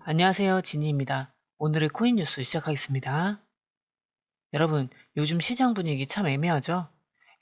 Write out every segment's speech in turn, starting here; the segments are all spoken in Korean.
안녕하세요. 지니입니다. 오늘의 코인 뉴스 시작하겠습니다. 여러분, 요즘 시장 분위기 참 애매하죠?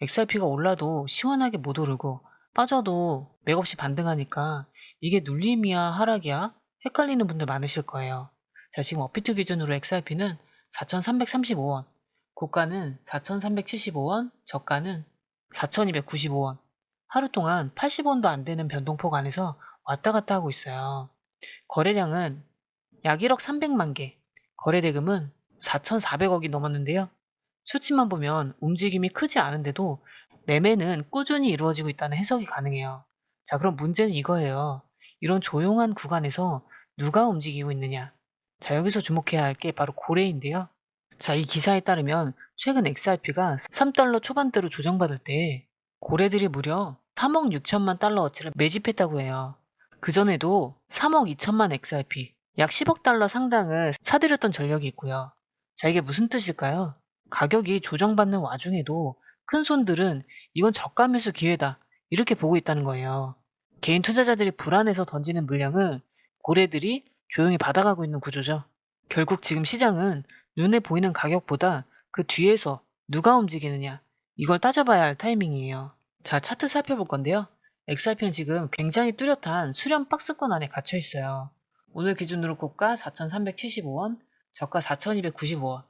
XRP가 올라도 시원하게 못 오르고 빠져도 맥없이 반등하니까 이게 눌림이야 하락이야? 헷갈리는 분들 많으실 거예요. 자, 지금 업비트 기준으로 XRP는 4,335원, 고가는 4,375원, 저가는 4,295원. 하루 동안 80원도 안 되는 변동폭 안에서 왔다 갔다 하고 있어요. 거래량은 약 1억 300만 개, 거래대금은 4,400억이 넘었는데요. 수치만 보면 움직임이 크지 않은데도 매매는 꾸준히 이루어지고 있다는 해석이 가능해요. 자, 그럼 문제는 이거예요. 이런 조용한 구간에서 누가 움직이고 있느냐? 자, 여기서 주목해야 할 게 바로 고래인데요. 자, 이 기사에 따르면 최근 XRP가 3달러 초반대로 조정받을 때 고래들이 무려 3억 6천만 달러 어치를 매집했다고 해요. 그전에도 3억 2천만 XRP, 약 10억 달러 상당을 사들였던 전력이 있고요. 자, 이게 무슨 뜻일까요? 가격이 조정받는 와중에도 큰 손들은 이건 저가 매수 기회다, 이렇게 보고 있다는 거예요. 개인 투자자들이 불안해서 던지는 물량을 고래들이 조용히 받아가고 있는 구조죠. 결국 지금 시장은 눈에 보이는 가격보다 그 뒤에서 누가 움직이느냐, 이걸 따져봐야 할 타이밍이에요. 자, 차트 살펴볼 건데요. XRP는 지금 굉장히 뚜렷한 수렴 박스권 안에 갇혀 있어요. 오늘 기준으로 고가 4,375원, 저가 4,295원.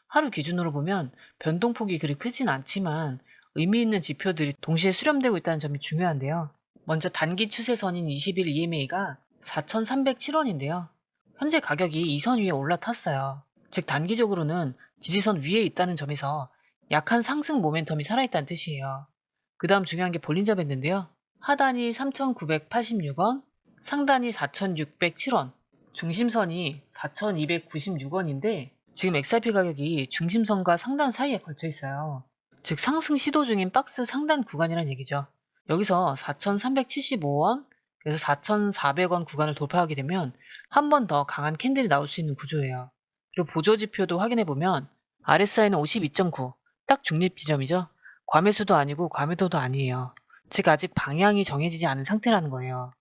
하루 기준으로 보면 변동폭이 그리 크진 않지만 의미 있는 지표들이 동시에 수렴되고 있다는 점이 중요한데요. 먼저 단기 추세선인 20일 EMA가 4,307원인데요. 현재 가격이 이 선 위에 올라탔어요. 즉 단기적으로는 지지선 위에 있다는 점에서 약한 상승 모멘텀이 살아있다는 뜻이에요. 그 다음 중요한 게 볼린저 밴드인데요. 하단이 3,986원, 상단이 4,607원, 중심선이 4,296원인데 지금 XRP 가격이 중심선과 상단 사이에 걸쳐 있어요. 즉 상승 시도 중인 박스 상단 구간이란 얘기죠. 여기서 4,375원, 그래서 4,400원 구간을 돌파하게 되면 한 번 더 강한 캔들이 나올 수 있는 구조예요. 그리고 보조 지표도 확인해 보면 RSI는 52.9, 딱 중립 지점이죠. 과매수도 아니고 과매도도 아니에요. 즉 아직 방향이 정해지지 않은 상태라는 거예요.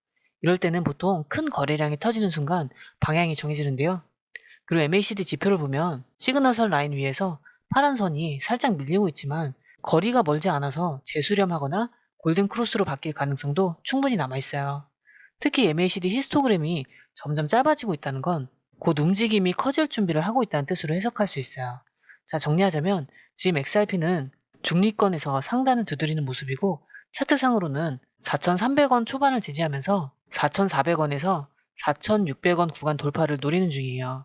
이럴 때는 보통 큰 거래량이 터지는 순간 방향이 정해지는데요. 그리고 MACD 지표를 보면 시그널선 라인 위에서 파란 선이 살짝 밀리고 있지만 거리가 멀지 않아서 재수렴하거나 골든 크로스로 바뀔 가능성도 충분히 남아있어요. 특히 MACD 히스토그램이 점점 짧아지고 있다는 건 곧 움직임이 커질 준비를 하고 있다는 뜻으로 해석할 수 있어요. 자, 정리하자면 지금 XRP는 중립권에서 상단을 두드리는 모습이고 차트상으로는 4,300원 초반을 지지하면서 4,400원에서 4,600원 구간 돌파를 노리는 중이에요.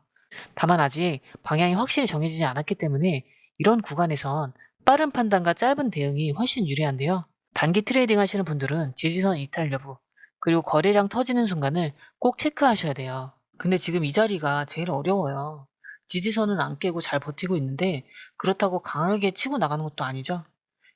다만 아직 방향이 확실히 정해지지 않았기 때문에 이런 구간에선 빠른 판단과 짧은 대응이 훨씬 유리한데요. 단기 트레이딩 하시는 분들은 지지선 이탈 여부, 그리고 거래량 터지는 순간을 꼭 체크하셔야 돼요. 근데 지금 이 자리가 제일 어려워요. 지지선은 안 깨고 잘 버티고 있는데 그렇다고 강하게 치고 나가는 것도 아니죠.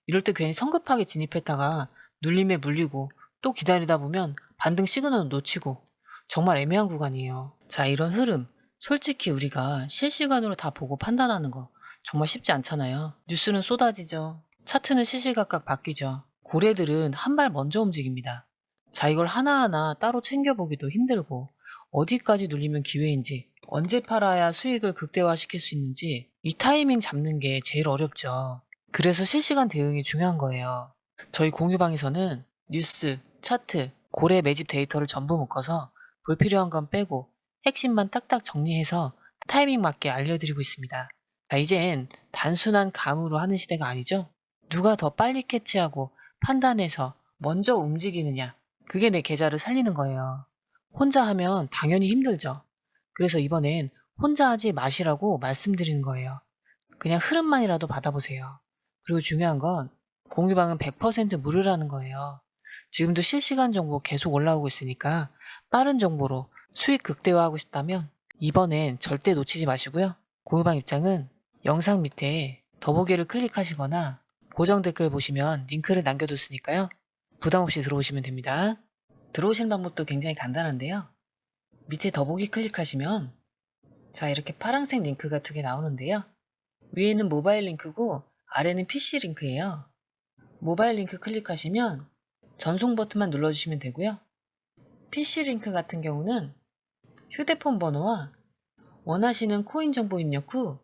이럴 때 괜히 성급하게 진입했다가 눌림에 물리고 또 기다리다 보면 반등 시그널을 놓치고 정말 애매한 구간이에요. 자, 이런 흐름. 솔직히 우리가 실시간으로 다 보고 판단하는 거 정말 쉽지 않잖아요. 뉴스는 쏟아지죠. 차트는 시시각각 바뀌죠. 고래들은 한 발 먼저 움직입니다. 자, 이걸 하나하나 따로 챙겨보기도 힘들고 어디까지 눌리면 기회인지, 언제 팔아야 수익을 극대화시킬 수 있는지 이 타이밍 잡는 게 제일 어렵죠. 그래서 실시간 대응이 중요한 거예요. 저희 공유방에서는 뉴스, 차트, 고래 매집 데이터를 전부 묶어서 불필요한 건 빼고 핵심만 딱딱 정리해서 타이밍 맞게 알려드리고 있습니다. 자, 이젠 단순한 감으로 하는 시대가 아니죠? 누가 더 빨리 캐치하고 판단해서 먼저 움직이느냐, 그게 내 계좌를 살리는 거예요. 혼자 하면 당연히 힘들죠. 그래서 이번엔 혼자 하지 마시라고 말씀드리는 거예요. 그냥 흐름만이라도 받아보세요. 그리고 중요한 건 공유방은 100% 무료라는 거예요. 지금도 실시간 정보 계속 올라오고 있으니까 빠른 정보로 수익 극대화하고 싶다면 이번엔 절대 놓치지 마시고요. 공유방 입장은 영상 밑에 더보기를 클릭하시거나 고정 댓글 보시면 링크를 남겨뒀으니까요. 부담 없이 들어오시면 됩니다. 들어오시는 방법도 굉장히 간단한데요. 밑에 더보기 클릭하시면 자, 이렇게 파란색 링크가 두 개 나오는데요. 위에는 모바일 링크고 아래는 PC 링크예요. 모바일 링크 클릭하시면 전송 버튼만 눌러주시면 되고요. PC 링크 같은 경우는 휴대폰 번호와 원하시는 코인 정보 입력 후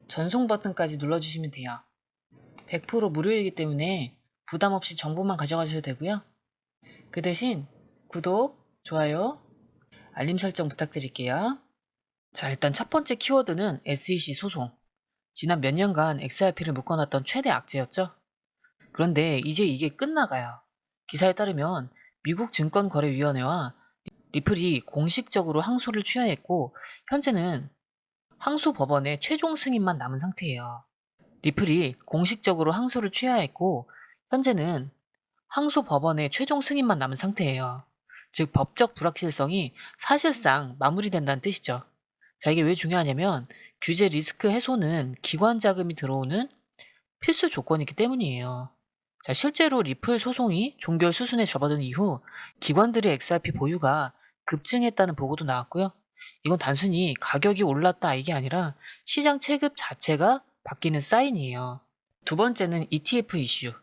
전송 버튼까지 눌러주시면 돼요. 100% 무료이기 때문에 부담 없이 정보만 가져가셔도 되고요. 그 대신 구독, 좋아요, 알림 설정 부탁드릴게요. 자, 일단 첫 번째 키워드는 SEC 소송. 지난 몇 년간 XRP를 묶어놨던 최대 악재였죠. 그런데 이제 이게 끝나가요. 기사에 따르면 미국 증권거래위원회와 리플이 공식적으로 항소를 취하했고 현재는 항소 법원의 최종 승인만 남은 상태예요. 리플이 공식적으로 항소를 취하했고 현재는 항소 법원의 최종 승인만 남은 상태예요. 즉 법적 불확실성이 사실상 마무리된다는 뜻이죠. 자, 이게 왜 중요하냐면 규제 리스크 해소는 기관 자금이 들어오는 필수 조건이기 때문이에요. 자, 실제로 리플 소송이 종결 수순에 접어든 이후 기관들의 XRP 보유가 급증했다는 보고도 나왔고요. 이건 단순히 가격이 올랐다 이게 아니라 시장 체급 자체가 바뀌는 사인이에요. 두 번째는 ETF 이슈.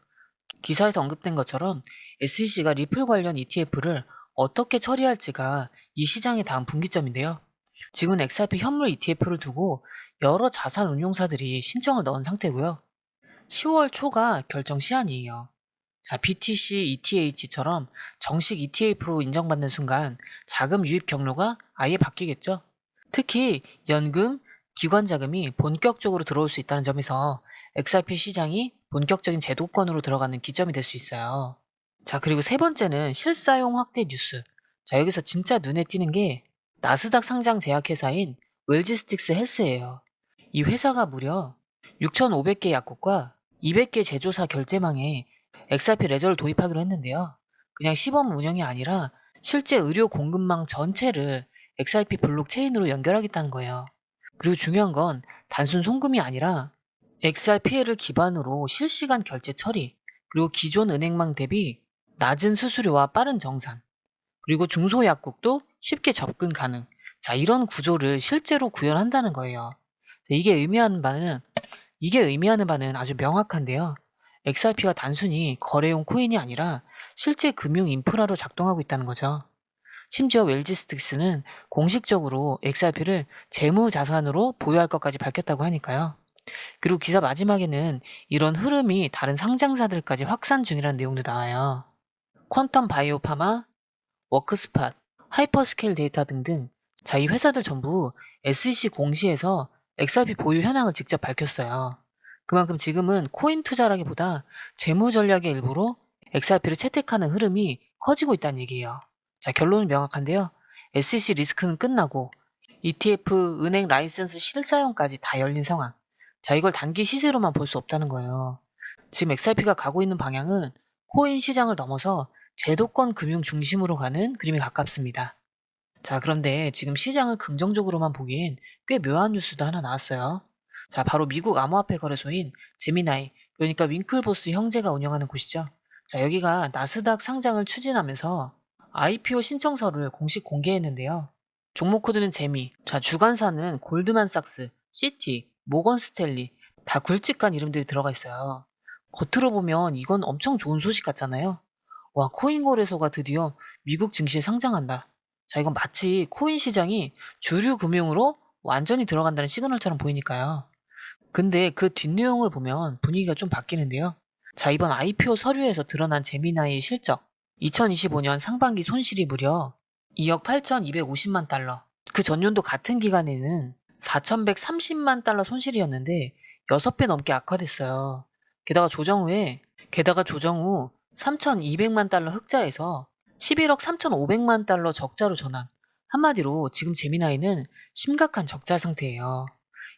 기사에서 언급된 것처럼 SEC가 리플 관련 ETF를 어떻게 처리할지가 이 시장의 다음 분기점인데요. 지금 XRP 현물 ETF를 두고 여러 자산 운용사들이 신청을 넣은 상태고요. 10월 초가 결정 시한이에요. 자, BTC, ETH처럼 정식 ETF로 인정받는 순간 자금 유입 경로가 아예 바뀌겠죠. 특히 연금, 기관 자금이 본격적으로 들어올 수 있다는 점에서 XRP 시장이 본격적인 제도권으로 들어가는 기점이 될 수 있어요. 자, 그리고 세 번째는 실사용 확대 뉴스. 자, 여기서 진짜 눈에 띄는 게 나스닥 상장 제약회사인 웰지스틱스 헬스예요. 이 회사가 무려 6,500개 약국과 200개 제조사 결제망에 XRP 레저를 도입하기로 했는데요. 그냥 시범 운영이 아니라 실제 의료 공급망 전체를 XRP 블록체인으로 연결하겠다는 거예요. 그리고 중요한 건 단순 송금이 아니라 XRP를 기반으로 실시간 결제 처리, 그리고 기존 은행망 대비 낮은 수수료와 빠른 정산, 그리고 중소약국도 쉽게 접근 가능. 자, 이런 구조를 실제로 구현한다는 거예요. 이게 의미하는 바는 아주 명확한데요. XRP가 단순히 거래용 코인이 아니라 실제 금융 인프라로 작동하고 있다는 거죠. 심지어 웰지스틱스는 공식적으로 XRP를 재무 자산으로 보유할 것까지 밝혔다고 하니까요. 그리고 기사 마지막에는 이런 흐름이 다른 상장사들까지 확산 중이라는 내용도 나와요. 퀀텀 바이오 파마, 워크스팟, 하이퍼스케일 데이터 등등. 자, 이 회사들 전부 SEC 공시에서 XRP 보유 현황을 직접 밝혔어요. 그만큼 지금은 코인 투자라기보다 재무 전략의 일부로 XRP를 채택하는 흐름이 커지고 있다는 얘기예요. 자, 결론은 명확한데요. SEC 리스크는 끝나고 ETF, 은행 라이선스 실사용까지 다 열린 상황. 자, 이걸 단기 시세로만 볼 수 없다는 거예요. 지금 XRP가 가고 있는 방향은 코인 시장을 넘어서 제도권 금융 중심으로 가는 그림에 가깝습니다. 자, 그런데 지금 시장을 긍정적으로만 보기엔 꽤 묘한 뉴스도 하나 나왔어요. 자, 바로 미국 암호화폐 거래소인 제미나이, 그러니까 윙클보스 형제가 운영하는 곳이죠. 자, 여기가 나스닥 상장을 추진하면서 IPO 신청서를 공식 공개했는데요. 종목 코드는 제미, 자, 주관사는 골드만삭스, 시티, 모건 스탠리, 다 굵직한 이름들이 들어가 있어요. 겉으로 보면 이건 엄청 좋은 소식 같잖아요. 와, 코인 거래소가 드디어 미국 증시에 상장한다. 자, 이건 마치 코인 시장이 주류 금융으로 완전히 들어간다는 시그널처럼 보이니까요. 근데 그 뒷내용을 보면 분위기가 좀 바뀌는데요. 자, 이번 IPO 서류에서 드러난 제미나이의 실적. 2025년 상반기 손실이 무려 2억 8,250만 달러. 그 전년도 같은 기간에는 4,130만 달러 손실이었는데 6배 넘게 악화됐어요. 게다가 조정 후 3,200만 달러 흑자에서 11억 3,500만 달러 적자로 전환. 한마디로 지금 제미나이는 심각한 적자 상태예요.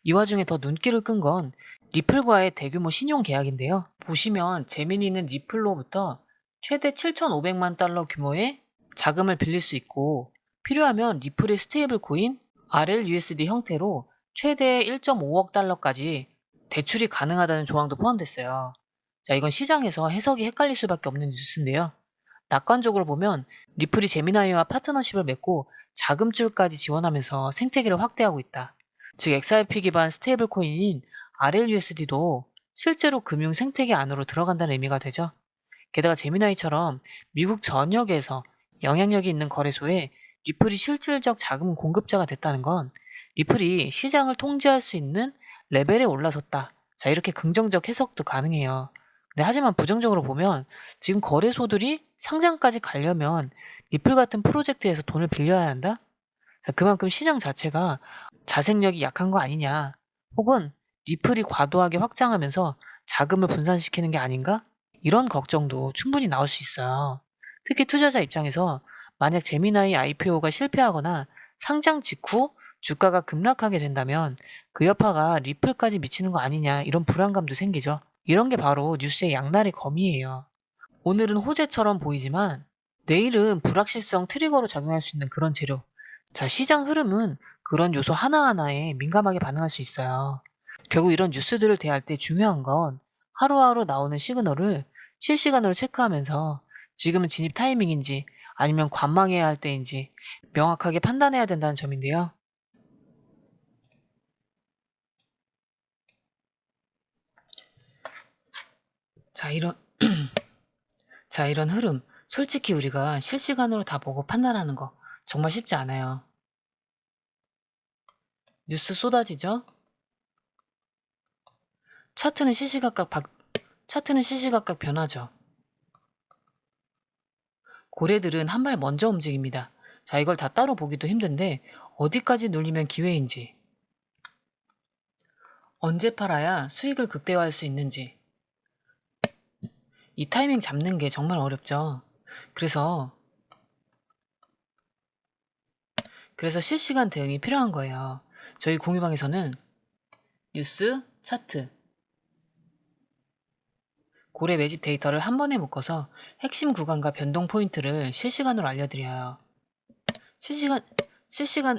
이 와중에 더 눈길을 끈 건 리플과의 대규모 신용 계약인데요. 보시면 제미니는 리플로부터 최대 7,500만 달러 규모의 자금을 빌릴 수 있고 필요하면 리플의 스테이블 코인 RLUSD 형태로 최대 1.5억 달러까지 대출이 가능하다는 조항도 포함됐어요. 자, 이건 시장에서 해석이 헷갈릴 수밖에 없는 뉴스인데요. 낙관적으로 보면 리플이 제미나이와 파트너십을 맺고 자금줄까지 지원하면서 생태계를 확대하고 있다. 즉 XRP 기반 스테이블 코인인 RLUSD도 실제로 금융 생태계 안으로 들어간다는 의미가 되죠. 게다가 제미나이처럼 미국 전역에서 영향력이 있는 거래소에 리플이 실질적 자금 공급자가 됐다는 건 리플이 시장을 통제할 수 있는 레벨에 올라섰다. 자, 이렇게 긍정적 해석도 가능해요. 근데 하지만 부정적으로 보면 지금 거래소들이 상장까지 가려면 리플 같은 프로젝트에서 돈을 빌려야 한다? 자, 그만큼 시장 자체가 자생력이 약한 거 아니냐. 혹은 리플이 과도하게 확장하면서 자금을 분산시키는 게 아닌가? 이런 걱정도 충분히 나올 수 있어요. 특히 투자자 입장에서 만약 제미나이 IPO가 실패하거나 상장 직후 주가가 급락하게 된다면 그 여파가 리플까지 미치는 거 아니냐 이런 불안감도 생기죠. 이런 게 바로 뉴스의 양날의 검이에요. 오늘은 호재처럼 보이지만 내일은 불확실성 트리거로 작용할 수 있는 그런 재료. 자, 시장 흐름은 그런 요소 하나하나에 민감하게 반응할 수 있어요. 결국 이런 뉴스들을 대할 때 중요한 건 하루하루 나오는 시그널을 실시간으로 체크하면서 지금은 진입 타이밍인지 아니면 관망해야 할 때인지 명확하게 판단해야 된다는 점인데요. 자, 이런 흐름. 솔직히 우리가 실시간으로 다 보고 판단하는 거 정말 쉽지 않아요. 뉴스 쏟아지죠? 차트는 시시각각 변하죠. 고래들은 한 발 먼저 움직입니다. 자, 이걸 다 따로 보기도 힘든데 어디까지 눌리면 기회인지, 언제 팔아야 수익을 극대화할 수 있는지 이 타이밍 잡는 게 정말 어렵죠. 그래서 실시간 대응이 필요한 거예요. 저희 공유방에서는 뉴스, 차트, 고래 매집 데이터를 한 번에 묶어서 핵심 구간과 변동 포인트를 실시간으로 알려드려요. 실시간, 실시간,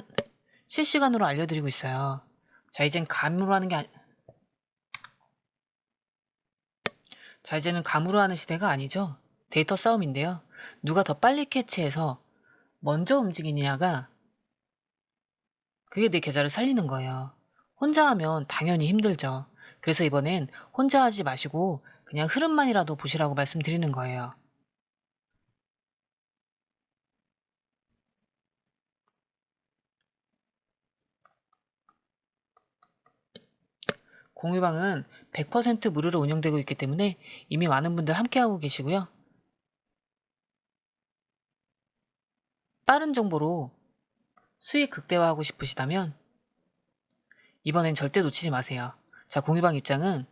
실시간으로 알려드리고 있어요. 자, 이제는 감으로 하는 시대가 아니죠. 데이터 싸움인데요. 누가 더 빨리 캐치해서 먼저 움직이느냐가 그게 내 계좌를 살리는 거예요. 혼자 하면 당연히 힘들죠. 그래서 이번엔 혼자 하지 마시고 그냥 흐름만이라도 보시라고 말씀드리는 거예요. 공유방은 100% 무료로 운영되고 있기 때문에 이미 많은 분들 함께하고 계시고요. 빠른 정보로 수익 극대화하고 싶으시다면 이번엔 절대 놓치지 마세요. 자, 공유방 입장은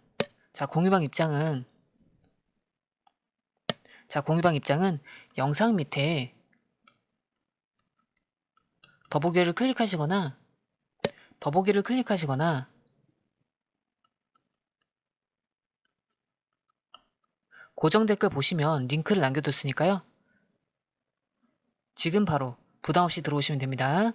영상 밑에 더보기를 클릭하시거나 고정 댓글 보시면 링크를 남겨뒀으니까요. 지금 바로 부담 없이 들어오시면 됩니다.